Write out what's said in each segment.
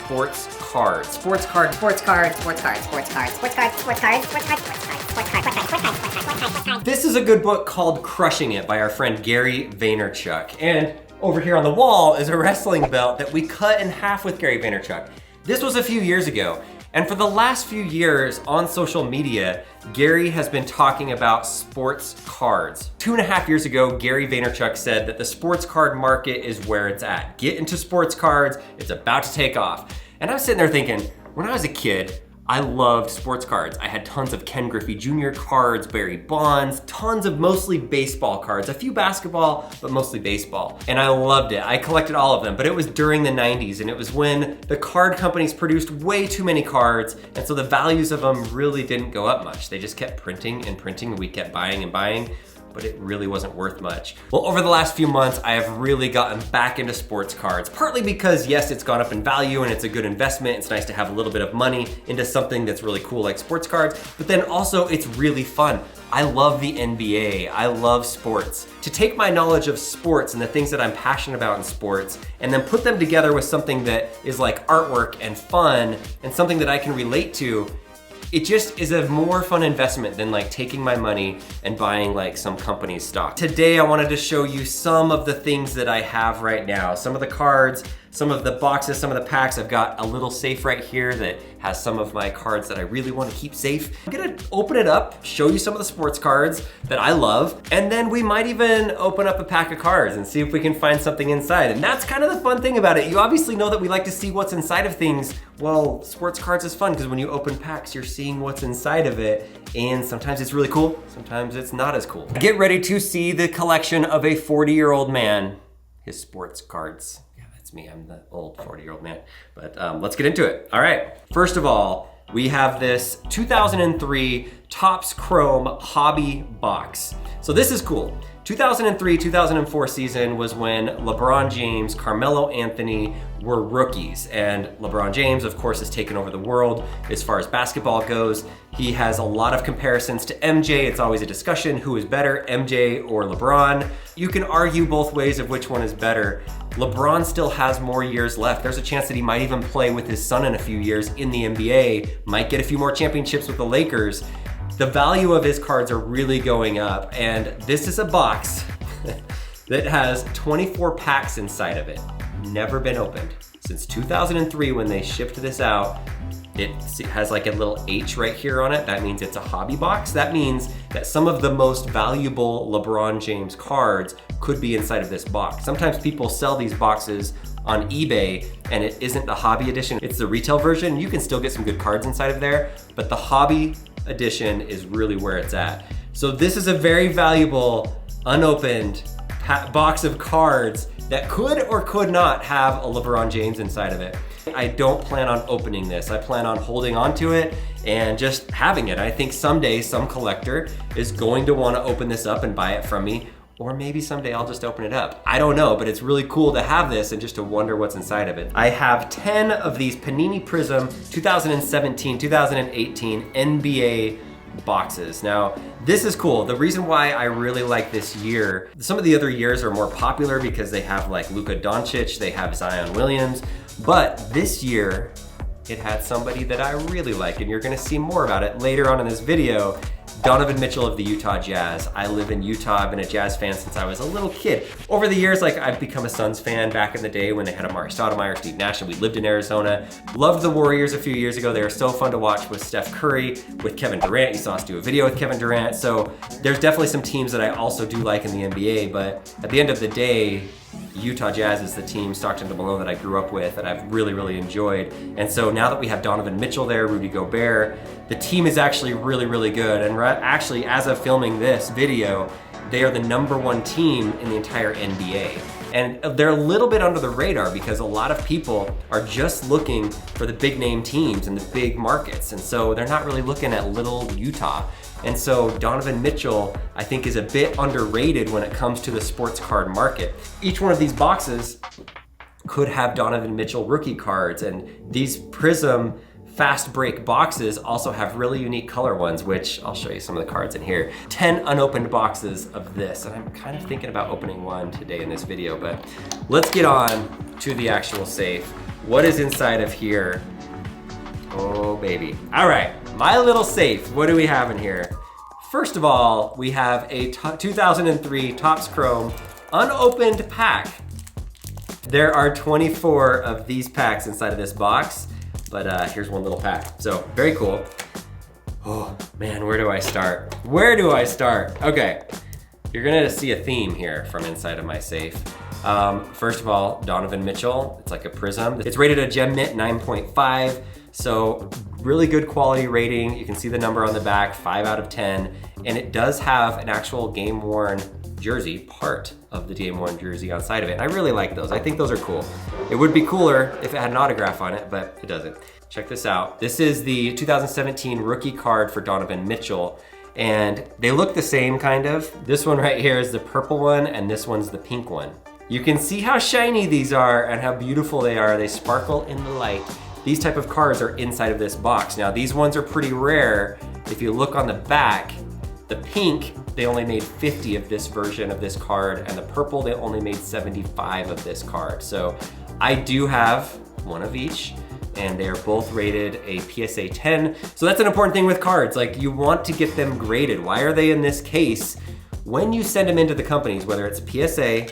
sports cards. Sports cards. This is a good book called Crushing It by our friend Gary Vaynerchuk. And over here on the wall is a wrestling belt that we cut in half with Gary Vaynerchuk. This was a few years ago. And for the last few years on social media, Gary has been talking about sports cards. 2.5 years ago, Gary Vaynerchuk said that the sports card market is where it's at. Get into sports cards, it's about to take off. And I was sitting there thinking, when I was a kid, I loved sports cards. I had tons of Ken Griffey Jr. cards, Barry Bonds, tons of mostly baseball cards, a few basketball, but mostly baseball. And I loved it. I collected all of them, but it was during the 90s, and it was when the card companies produced way too many cards, and so the values of them really didn't go up much. They just kept printing and printing, and we kept buying and buying, but it really wasn't worth much. Well, over the last few months, I have really gotten back into sports cards, partly because yes, it's gone up in value and it's a good investment. It's nice to have a little bit of money into something that's really cool like sports cards, but then also it's really fun. I love the NBA, I love sports. To take my knowledge of sports and the things that I'm passionate about in sports and then put them together with something that is like artwork and fun and something that I can relate to, it just is a more fun investment than like taking my money and buying like some company's stock. Today I wanted to show you some of the things that I have right now. Some of the cards, some of the boxes, some of the packs. I've got a little safe right here that has some of my cards that I really want to keep safe. I'm gonna open it up, show you some of the sports cards that I love, and then we might even open up a pack of cards and see if we can find something inside. And that's kind of the fun thing about it. You obviously know that we like to see what's inside of things. Well, sports cards is fun because when you open packs, you're seeing what's inside of it, and sometimes it's really cool, sometimes it's not as cool. Get ready to see the collection of a 40-year-old man, his sports cards. It's me, I'm the old 40-year-old man. But let's get into it. All right, first of all, we have this 2003 Topps Chrome Hobby Box. So this is cool. 2003-2004 season was when LeBron James, Carmelo Anthony were rookies. And LeBron James, of course, has taken over the world as far as basketball goes. He has a lot of comparisons to MJ. It's always a discussion, who is better, MJ or LeBron? You can argue both ways of which one is better. LeBron still has more years left. There's a chance that he might even play with his son in a few years in the NBA, might get a few more championships with the Lakers. The value of his cards are really going up, and this is a box that has 24 packs inside of it. Never been opened. Since 2003 when they shipped this out, it has like a little H right here on it. That means it's a hobby box. That means that some of the most valuable LeBron James cards could be inside of this box. Sometimes people sell these boxes on eBay and it isn't the hobby edition, it's the retail version. You can still get some good cards inside of there, but the hobby edition is really where it's at. So this is a very valuable, unopened box of cards that could or could not have a LeBron James inside of it. I don't plan on opening this. I plan on holding on to it and just having it. I think someday some collector is going to want to open this up and buy it from me, or maybe someday I'll just open it up. I don't know, but it's really cool to have this and just to wonder what's inside of it. I have 10 of these Panini Prizm 2017, 2018 NBA boxes. Now, this is cool. The reason why I really like this year, some of the other years are more popular because they have like Luka Doncic, they have Zion Williams, but this year it had somebody that I really like, and you're gonna see more about it later on in this video. Donovan Mitchell of the Utah Jazz. I live in Utah. I've been a Jazz fan since I was a little kid. Over the years, like I've become a Suns fan back in the day when they had Amari Stoudemire, Steve Nash, and we lived in Arizona. Loved the Warriors a few years ago. They were so fun to watch with Steph Curry, with Kevin Durant. You saw us do a video with Kevin Durant. So there's definitely some teams that I also do like in the NBA, but at the end of the day, Utah Jazz is the team, Stockton to Malone, that I grew up with that I've really, really enjoyed. And so now that we have Donovan Mitchell there, Rudy Gobert, the team is actually really, really good. And actually, as of filming this video, they are the #1 team in the entire NBA. And they're a little bit under the radar because a lot of people are just looking for the big name teams and the big markets. And so they're not really looking at little Utah. And so Donovan Mitchell, I think, is a bit underrated when it comes to the sports card market. Each one of these boxes could have Donovan Mitchell rookie cards, and these Prism fast break boxes also have really unique color ones, which I'll show you some of the cards in here. 10 unopened boxes of this, and I'm kind of thinking about opening one today in this video, but let's get on to the actual safe. What is inside of here? Oh, baby. All right, my little safe. What do we have in here? First of all, we have a 2003 Topps Chrome unopened pack. There are 24 of these packs inside of this box, but here's one little pack. So very cool. Oh man, where do I start? Where do I start? Okay, you're gonna see a theme here from inside of my safe. First of all, Donovan Mitchell, it's like a Prism. It's rated a Gem Mint 9.5, so really good quality rating. You can see the number on the back, 5 out of 10, and it does have an actual game-worn jersey, part of the game-worn jersey on side of it. I really like those. I think those are cool. It would be cooler if it had an autograph on it, but it doesn't. Check this out. This is the 2017 rookie card for Donovan Mitchell, and they look the same kind of. This one right here is the purple one, and this one's the pink one. You can see how shiny these are and how beautiful they are. They sparkle in the light. These type of cards are inside of this box. Now these ones are pretty rare. If you look on the back, the pink, they only made 50 of this version of this card, and the purple, they only made 75 of this card. So I do have one of each, and they are both rated a PSA 10. So that's an important thing with cards. Like, you want to get them graded. Why are they in this case? When you send them into the companies, whether it's PSA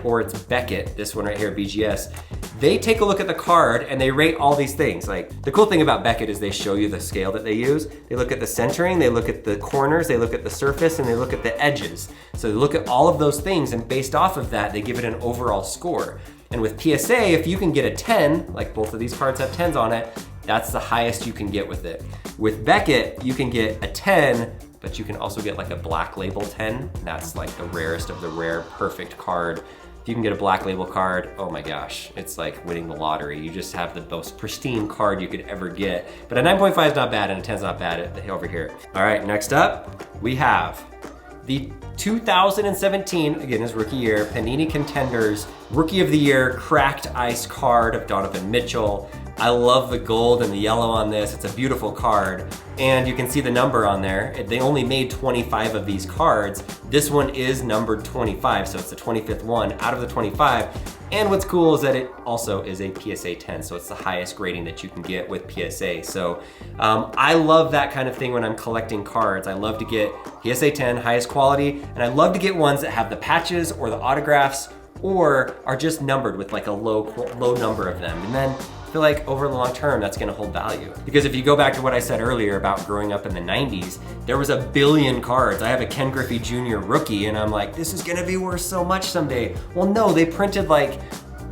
or it's Beckett, this one right here, BGS, they take a look at the card and they rate all these things. Like, the cool thing about Beckett is they show you the scale that they use. They look at the centering, they look at the corners, they look at the surface, and they look at the edges. So they look at all of those things, and based off of that, they give it an overall score. And with PSA, if you can get a 10, like both of these cards have 10s on it, that's the highest you can get with it. With Beckett, you can get a 10, but you can also get like a black label 10. And that's like the rarest of the rare perfect card. If you can get a black label card, oh my gosh, it's like winning the lottery. You just have the most pristine card you could ever get. But a 9.5 is not bad and a 10 is not bad over here. All right, next up, we have the 2017, again, his rookie year, Panini Contenders Rookie of the Year Cracked Ice card of Donovan Mitchell. I love the gold and the yellow on this. It's a beautiful card. And you can see the number on there. They only made 25 of these cards. This one is numbered 25, so it's the 25th one out of the 25. And what's cool is that it also is a PSA 10, so it's the highest grading that you can get with PSA. So I love that kind of thing when I'm collecting cards. I love to get PSA 10, highest quality, and I love to get ones that have the patches or the autographs or are just numbered with like a low number of them. And then I feel like over the long term, that's gonna hold value. Because if you go back to what I said earlier about growing up in the 90s, there was a billion cards. I have a Ken Griffey Jr. rookie, and I'm like, this is gonna be worth so much someday. Well, no, they printed like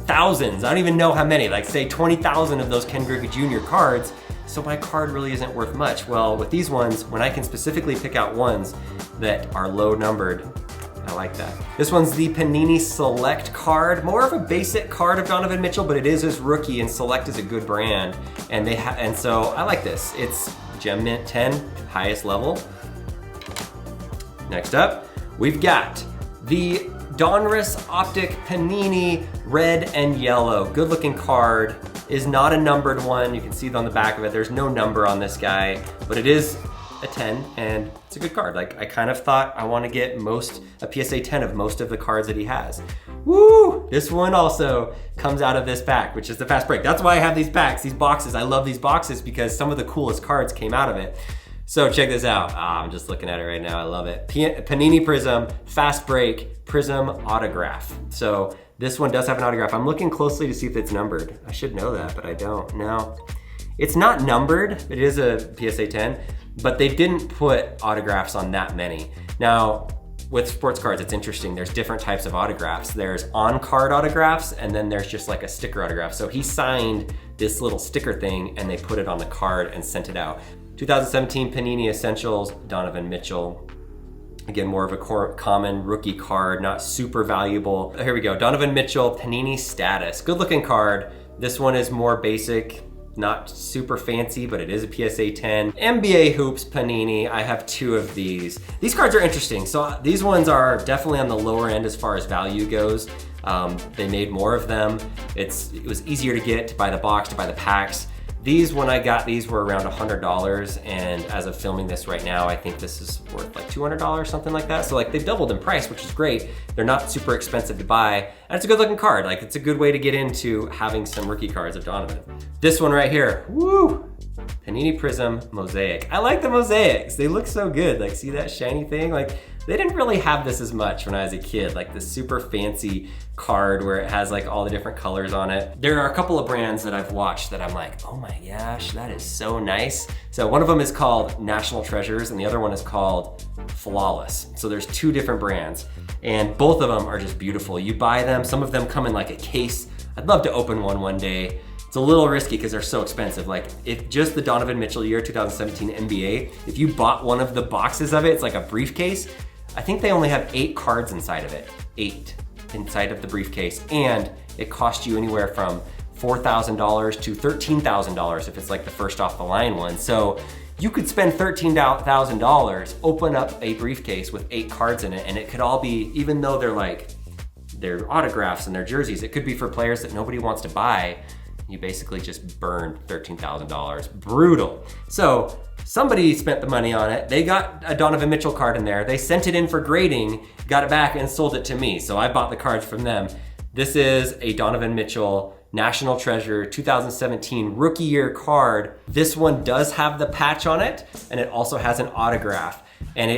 thousands. I don't even know how many, like say 20,000 of those Ken Griffey Jr. cards. So my card really isn't worth much. Well, with these ones, when I can specifically pick out ones that are low numbered, I like that. This one's the Panini Select card. More of a basic card of Donovan Mitchell, but it is his rookie, and Select is a good brand. And so I like this. It's Gem Mint 10, highest level. Next up, we've got the Donruss Optic Panini Red and Yellow. Good looking card. Is not a numbered one. You can see it on the back of it. There's no number on this guy, but it is a 10, and it's a good card. Like, I kind of thought I want to get a PSA 10 of most of the cards that he has. Woo! This one also comes out of this pack, which is the fast break. That's why I have these packs, these boxes. I love these boxes because some of the coolest cards came out of it. So check this out. I'm just looking at it right now. I love it. Panini Prism, fast break, Prism autograph. So this one does have an autograph. I'm looking closely to see if it's numbered. I should know that, but I don't. No, it's not numbered. It is a PSA 10. But they didn't put autographs on that many. Now, with sports cards, it's interesting. There's different types of autographs. There's on-card autographs, and then there's just like a sticker autograph. So he signed this little sticker thing, and they put it on the card and sent it out. 2017 Panini Essentials, Donovan Mitchell. Again, more of a common rookie card, not super valuable. Here we go, Donovan Mitchell, Panini Status. Good looking card. This one is more basic. Not super fancy, but it is a PSA 10. NBA Hoops Panini, I have 2 of these. These cards are interesting. So these ones are definitely on the lower end as far as value goes. They made more of them. It was easier to get, to buy the box, to buy the packs. These, when I got these, were around $100, and as of filming this right now, I think this is worth like $200, something like that. So like they've doubled in price, which is great. They're not super expensive to buy, and it's a good looking card. Like it's a good way to get into having some rookie cards of Donovan. This one right here, woo! Panini Prizm Mosaic. I like the mosaics. They look so good. Like, see that shiny thing? Like, they didn't really have this as much when I was a kid, like this super fancy card where it has like all the different colors on it. There are a couple of brands that I've watched that I'm like, oh my gosh, that is so nice. So one of them is called National Treasures and the other one is called Flawless. So there's two different brands and both of them are just beautiful. You buy them, some of them come in like a case. I'd love to open one day. It's a little risky because they're so expensive. Like if just the Donovan Mitchell year 2017 NBA, if you bought one of the boxes of it, it's like a briefcase. I think they only have 8 cards inside of it, 8 inside of the briefcase. And it costs you anywhere from $4,000 to $13,000 if it's like the first off the line one. So you could spend $13,000, open up a briefcase with 8 cards in it, and it could all be, even though they're autographs and they're jerseys, it could be for players that nobody wants to buy. You basically just burned $13,000. Brutal. So somebody spent the money on it. They got a Donovan Mitchell card in there. They sent it in for grading, got it back and sold it to me. So I bought the cards from them. This is a Donovan Mitchell National Treasure 2017 rookie year card. This one does have the patch on it and it also has an autograph. And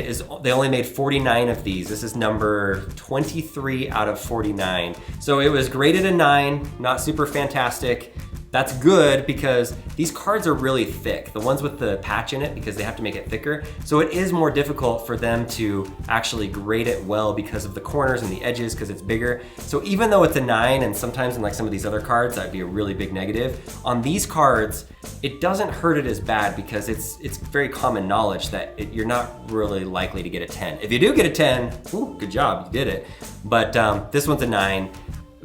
they only made 49 of these. This is number 23 out of 49. So it was graded a 9, not super fantastic. That's good because these cards are really thick. The ones with the patch in it, because they have to make it thicker. So it is more difficult for them to actually grade it well because of the corners and the edges because it's bigger. So even though it's a 9, and sometimes in like some of these other cards, that'd be a really big negative. On these cards, it doesn't hurt it as bad because it's very common knowledge that you're not really likely to get a 10. If you do get a 10, ooh, good job, you did it. But this one's a 9.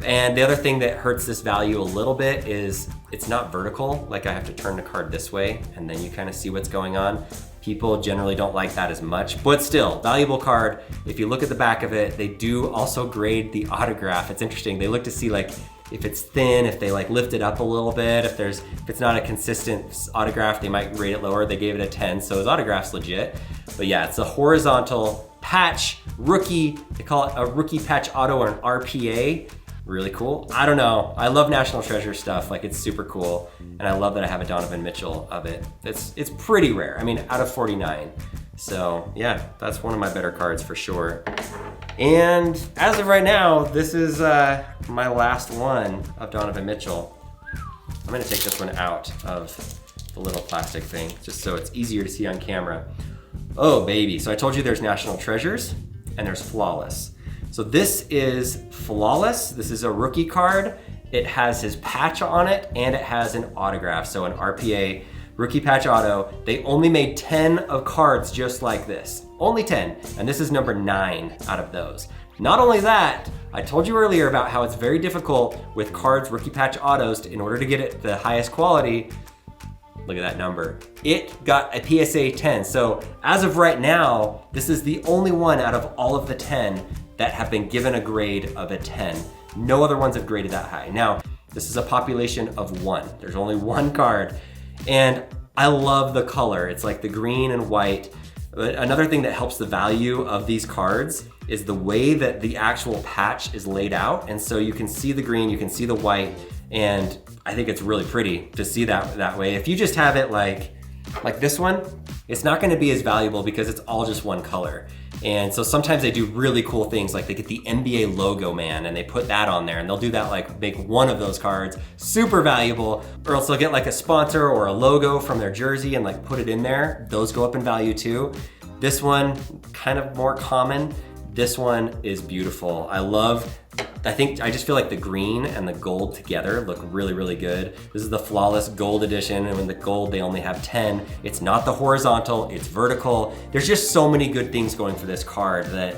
And the other thing that hurts this value a little bit is it's not vertical. Like I have to turn the card this way and then you kind of see what's going on. People generally don't like that as much, but still, valuable card. If you look at the back of it, they do also grade the autograph. It's interesting. They look to see like if it's thin, if they like lift it up a little bit, if it's not a consistent autograph, they might grade it lower. They gave it a 10, so his autograph's legit. But yeah, it's a horizontal patch rookie. They call it a rookie patch auto or an RPA. Really cool. I don't know. I love National Treasure stuff. Like it's super cool. And I love that I have a Donovan Mitchell of it. It's pretty rare. I mean, out of 49. So yeah, that's one of my better cards for sure. And as of right now, this is my last one of Donovan Mitchell. I'm gonna take this one out of the little plastic thing, just so it's easier to see on camera. Oh baby, so I told you there's National Treasures and there's Flawless. So this is Flawless. This is a rookie card. It has his patch on it and it has an autograph. So an RPA rookie patch auto. They only made 10 of cards just like this. Only 10. And this is number 9 out of those. Not only that, I told you earlier about how it's very difficult with cards, rookie patch autos, in order to get it the highest quality. Look at that number. It got a PSA 10. So as of right now, this is the only one out of all of the 10 that have been given a grade of a 10. No other ones have graded that high. Now, this is a population of 1. There's only 1 card. And I love the color. It's like the green and white. But another thing that helps the value of these cards is the way that the actual patch is laid out. And so you can see the green, you can see the white, and I think it's really pretty to see that way. If you just have it like this one, it's not gonna be as valuable because it's all just one color. And so sometimes they do really cool things, like they get the NBA logo, man, and they put that on there, and they'll do that, like make one of those cards super valuable, or else they'll get like a sponsor or a logo from their jersey and like put it in there. Those go up in value too. This one, kind of more common. This one is beautiful. I just feel like the green and the gold together look really, really good. This is the Flawless Gold Edition, and in the gold, they only have 10. It's not the horizontal, it's vertical. There's just so many good things going for this card that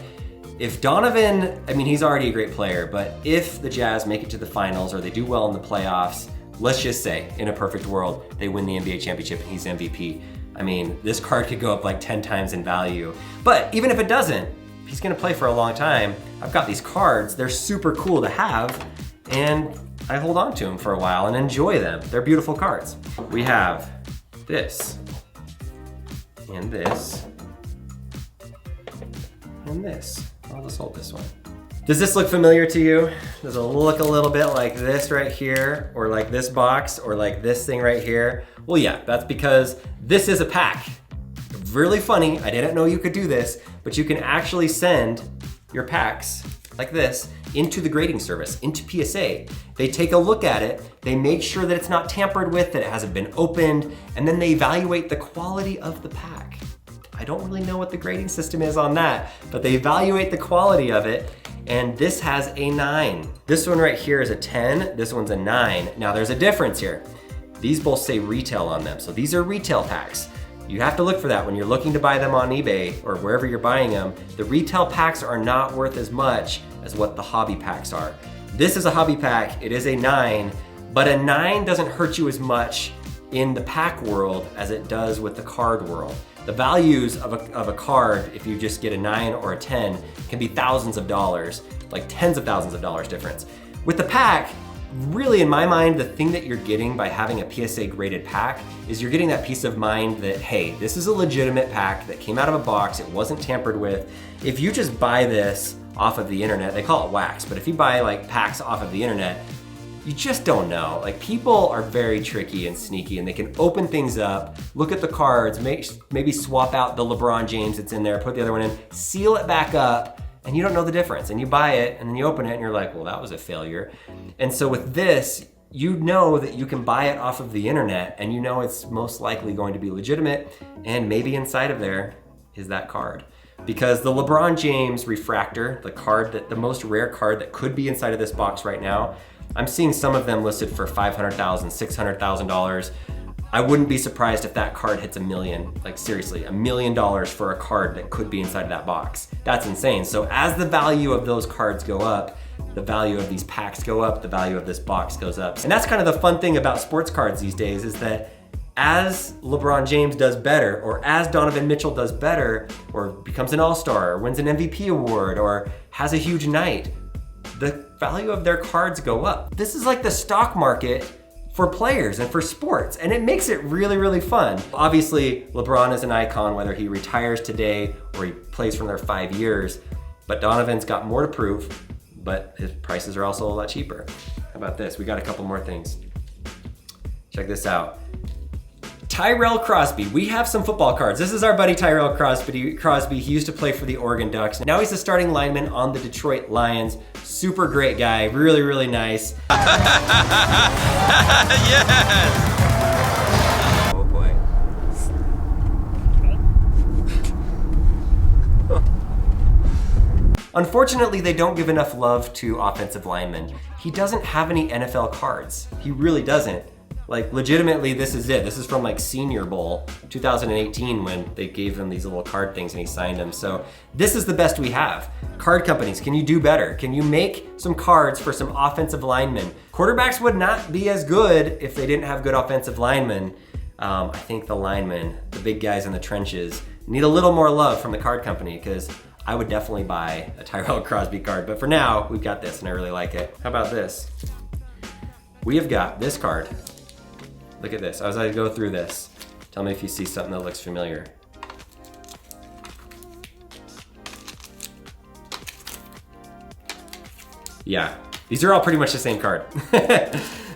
if Donovan, I mean, he's already a great player, but if the Jazz make it to the finals or they do well in the playoffs, let's just say, in a perfect world, they win the NBA championship and he's MVP. I mean, this card could go up like 10 times in value. But even if it doesn't, he's gonna play for a long time. I've got these cards, they're super cool to have, and I hold on to them for a while and enjoy them. They're beautiful cards. We have this, and this, and this. I'll just hold this one. Does this look familiar to you? Does it look a little bit like this right here, or like this box, or like this thing right here? Well, yeah, that's because this is a pack. Really funny, I didn't know you could do this, but you can actually send your packs like this into the grading service, into PSA. They take a look at it, they make sure that it's not tampered with, that it hasn't been opened, and then they evaluate the quality of the pack. I don't really know what the grading system is on that, but they evaluate the quality of it, and this has a 9. This one right here is a 10, this one's a 9. Now there's a difference here. These both say retail on them, so these are retail packs. You have to look for that when you're looking to buy them on eBay or wherever you're buying them. The retail packs are not worth as much as what the hobby packs are. This is a hobby pack, it is a 9, but a 9 doesn't hurt you as much in the pack world as it does with the card world. The values of a card, if you just get a 9 or a 10, can be thousands of dollars, like tens of thousands of dollars difference. With the pack, really in my mind, the thing that you're getting by having a PSA graded pack is you're getting that peace of mind that, hey, this is a legitimate pack that came out of a box, it wasn't tampered with. If you just buy this off of the internet, they call it wax, but if you buy like packs off of the internet, you just don't know. Like, people are very tricky and sneaky, and they can open things up, look at the cards, maybe swap out the LeBron James that's in there, put the other one in, seal it back up, and you don't know the difference. And you buy it, and then you open it, and you're like, well, that was a failure. And so with this, you know that you can buy it off of the internet, and you know it's most likely going to be legitimate, and maybe inside of there is that card. Because the LeBron James refractor, the most rare card that could be inside of this box right now, I'm seeing some of them listed for $500,000, $600,000. I wouldn't be surprised if that card hits $1 million. Like, seriously, $1 million for a card that could be inside of that box. That's insane. So as the value of those cards go up, the value of these packs go up, the value of this box goes up. And that's kind of the fun thing about sports cards these days, is that as LeBron James does better, or as Donovan Mitchell does better, or becomes an all-star, or wins an MVP award, or has a huge night, the value of their cards go up. This is like the stock market for players and for sports, and it makes it really, really fun. Obviously, LeBron is an icon, whether he retires today or he plays for another 5 years, but Donovan's got more to prove, but his prices are also a lot cheaper. How about this? We got a couple more things. Check this out. Tyrell Crosby. We have some football cards. This is our buddy Tyrell Crosby. He used to play for the Oregon Ducks. Now he's the starting lineman on the Detroit Lions. Super great guy. Really, really nice. Yes! Oh boy. Unfortunately, they don't give enough love to offensive linemen. He doesn't have any NFL cards. He really doesn't. Like, legitimately, this is it. This is from like Senior Bowl 2018 when they gave him these little card things and he signed them. So this is the best we have. Card companies, can you do better? Can you make some cards for some offensive linemen? Quarterbacks would not be as good if they didn't have good offensive linemen. I think the linemen, the big guys in the trenches, need a little more love from the card company, because I would definitely buy a Tyrell Crosby card. But for now, we've got this and I really like it. How about this? We have got this card. Look at this, as I go through this, tell me if you see something that looks familiar. Yeah, these are all pretty much the same card.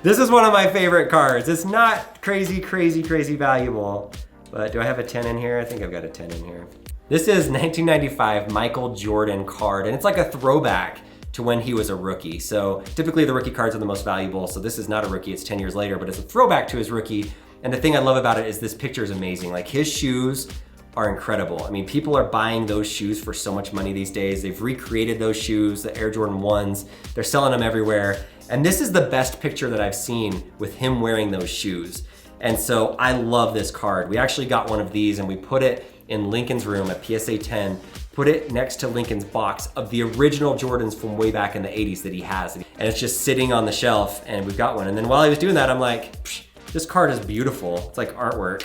This is one of my favorite cards. It's not crazy, crazy, crazy valuable, but do I have a 10 in here? I think I've got a 10 in here. This is 1995 Michael Jordan card, and it's like a throwback to when he was a rookie. So typically the rookie cards are the most valuable, so this is not a rookie, it's 10 years later, but it's a throwback to his rookie. And the thing I love about it is this picture is amazing. Like, his shoes are incredible. I mean, people are buying those shoes for so much money these days. They've recreated those shoes, the Air Jordan 1s. They're selling them everywhere. And this is the best picture that I've seen with him wearing those shoes. And so I love this card. We actually got one of these and we put it in Lincoln's room at PSA 10, put it next to Lincoln's box of the original Jordans from way back in the 80s that he has. And it's just sitting on the shelf and we've got one. And then while he was doing that, I'm like, this card is beautiful. It's like artwork.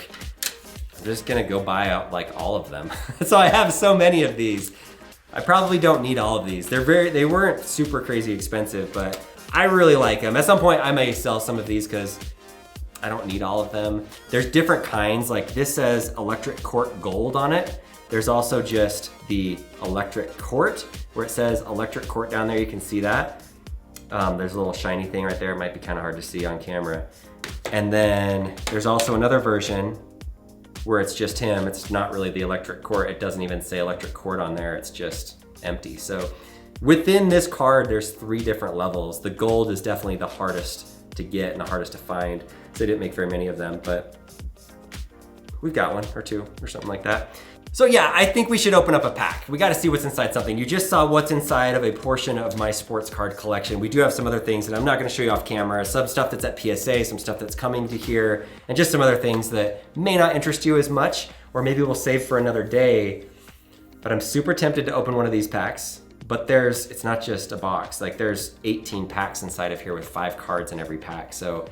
I'm just gonna go buy out like all of them. So I have so many of these. I probably don't need all of these. They weren't super crazy expensive, but I really like them. At some point, I may sell some of these because I don't need all of them. There's different kinds, like this says Electric Court Gold on it. There's also just the Electric Court, where it says Electric Court down there, you can see that. There's a little shiny thing right there. It might be kind of hard to see on camera. And then there's also another version where it's just him. It's not really the Electric Court. It doesn't even say Electric Court on there. It's just empty. So within this card, there's 3 different levels. The gold is definitely the hardest to get and the hardest to find. So they didn't make very many of them, but we've got 1 or 2 or something like that. So yeah, I think we should open up a pack. We gotta see what's inside something. You just saw what's inside of a portion of my sports card collection. We do have some other things that I'm not gonna show you off camera. Some stuff that's at PSA, some stuff that's coming to here, and just some other things that may not interest you as much, or maybe we'll save for another day. But I'm super tempted to open one of these packs. But it's not just a box. Like there's 18 packs inside of here with 5 cards in every pack. So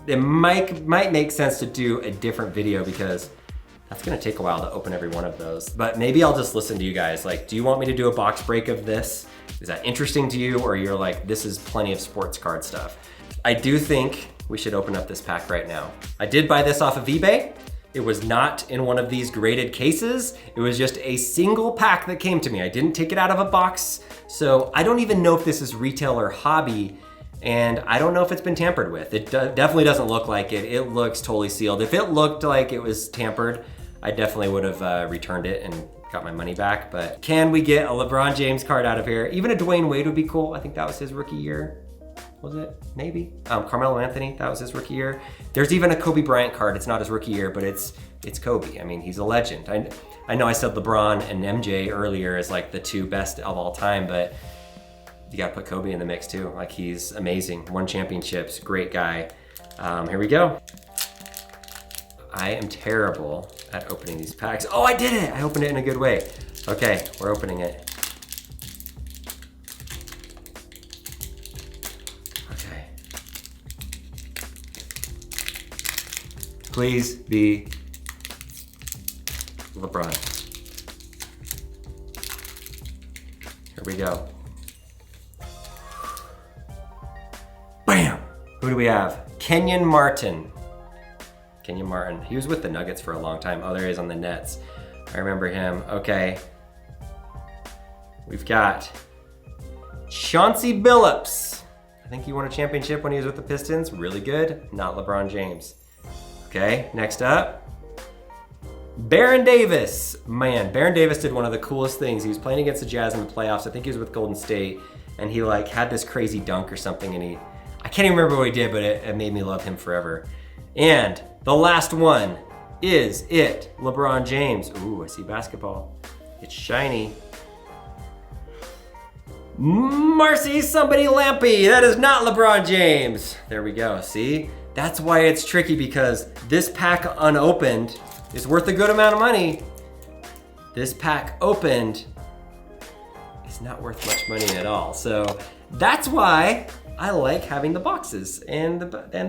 it might make sense to do a different video because that's gonna take a while to open every one of those. But maybe I'll just listen to you guys. Like, do you want me to do a box break of this? Is that interesting to you? Or you're like, this is plenty of sports card stuff. I do think we should open up this pack right now. I did buy this off of eBay. It was not in one of these graded cases. It was just a single pack that came to me. I didn't take it out of a box. So I don't even know if this is retail or hobby. And I don't know if it's been tampered with. It definitely doesn't look like it. It looks totally sealed. If it looked like it was tampered, I definitely would have returned it and got my money back. But can we get a LeBron James card out of here? Even a Dwayne Wade would be cool. I think that was his rookie year. Was it? Maybe. Carmelo Anthony, that was his rookie year. There's even a Kobe Bryant card. It's not his rookie year, but it's Kobe. I mean, he's a legend. I know I said LeBron and MJ earlier as like the 2 best of all time, but you gotta put Kobe in the mix too. Like he's amazing, won championships, great guy. Here we go. I am terrible at opening these packs. Oh, I did it! I opened it in a good way. Okay, we're opening it. Okay. Please be LeBron. Here we go. Bam! Who do we have? Kenyon Martin. Kenyon Martin. He was with the Nuggets for a long time. Oh, there he is on the Nets. I remember him. Okay. We've got Chauncey Billups. I think he won a championship when he was with the Pistons. Really good. Not LeBron James. Okay, next up. Baron Davis. Man, Baron Davis did one of the coolest things. He was playing against the Jazz in the playoffs. I think he was with Golden State. And he like had this crazy dunk or something. And I can't even remember what he did, but it made me love him forever. And the last one is LeBron James. Ooh, I see basketball. It's shiny. Marcy somebody Lampy. That is not LeBron James. There we go, see? That's why it's tricky because this pack unopened is worth a good amount of money. This pack opened is not worth much money at all. So that's why I like having the boxes and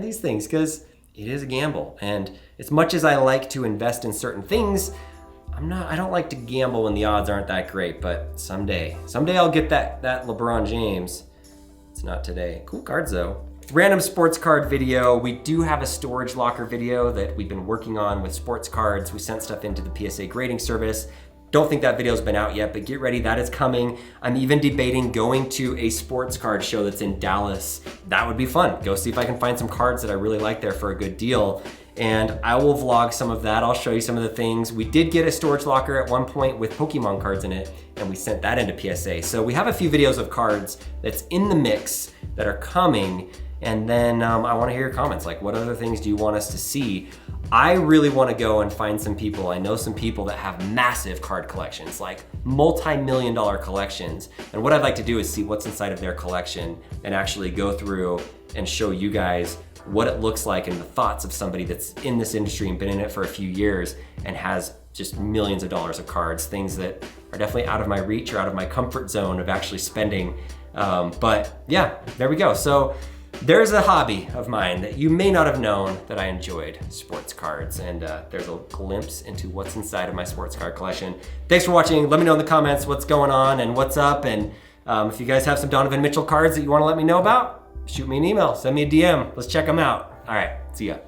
these things because it is a gamble. And as much as I like to invest in certain things, I don't like to gamble when the odds aren't that great, but someday I'll get that LeBron James. It's not today. Cool cards though. Random sports card video. We do have a storage locker video that we've been working on with sports cards. We sent stuff into the PSA grading service. Don't think that video's been out yet, but get ready, that is coming. I'm even debating going to a sports card show that's in Dallas. That would be fun. Go see if I can find some cards that I really like there for a good deal. And I will vlog some of that. I'll show you some of the things. We did get a storage locker at one point with Pokemon cards in it, and we sent that into PSA. So we have a few videos of cards that's in the mix that are coming. And then I wanna hear your comments. Like, what other things do you want us to see? I really wanna go and find some people. I know some people that have massive card collections, like multi-million-dollar collections. And what I'd like to do is see what's inside of their collection and actually go through and show you guys what it looks like and the thoughts of somebody that's in this industry and been in it for a few years and has just millions of dollars of cards, things that are definitely out of my reach or out of my comfort zone of actually spending. But yeah, there we go. So there's a hobby of mine that you may not have known that I enjoyed, sports cards, and there's a glimpse into what's inside of my sports card collection. Thanks for watching. Let me know in the comments what's going on and what's up, and If you guys have some Donovan Mitchell cards that you want to let me know about, shoot me an email, send me a DM. Let's check them out. All right, see ya.